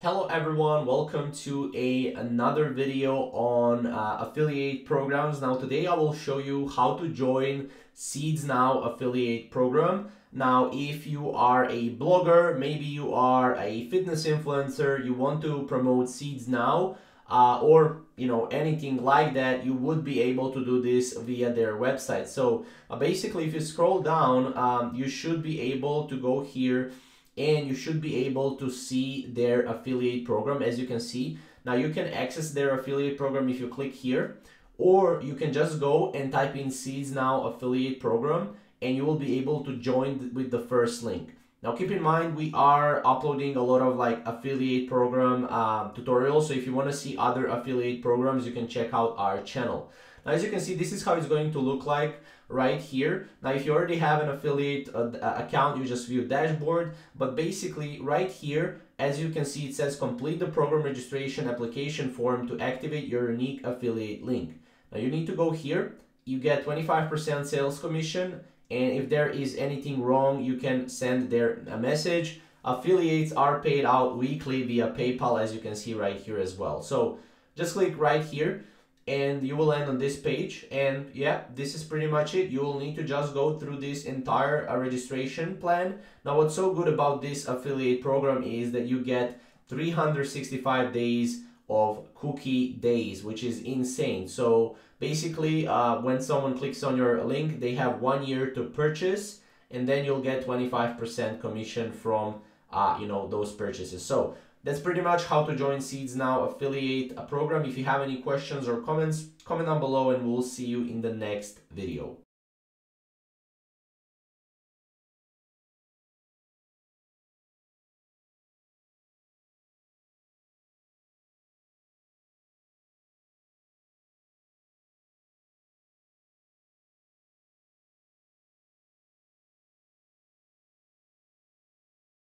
Hello everyone, welcome to another video on affiliate programs. Now today I will show you how to join SeedsNow affiliate program. Now if you are a blogger, maybe you are a fitness influencer, you want to promote SeedsNow or anything like that, you would be able to do this via their website. So basically if you scroll down, you should be able to go here and you should be able to see their affiliate program. As you can see, now you can access their affiliate program if you click here, or you can just go and type in SeedsNow affiliate program and you will be able to join with the first link. Now keep in mind, we are uploading a lot of like affiliate program tutorials, so if you want to see other affiliate programs, you can check out our channel. Now as you can see, this is how it's going to look like right here. Now if you already have an affiliate account, you just view dashboard, but basically right here, as you can see, it says complete the program registration application form to activate your unique affiliate link. Now you need to go here, you get 25% sales commission, and if there is anything wrong, you can send there a message. Affiliates are paid out weekly via PayPal, as you can see right here as well. So just click right here and you will land on this page, and yeah, this is pretty much it. You will need to just go through this entire registration plan. Now what's so good about this affiliate program is that you get 365 days of cookie days, which is insane. So basically when someone clicks on your link, they have 1 year to purchase, and then you'll get 25% commission from those purchases. So that's pretty much how to join SeedsNow affiliate program. If you have any questions or comments, comment down below and we'll see you in the next video.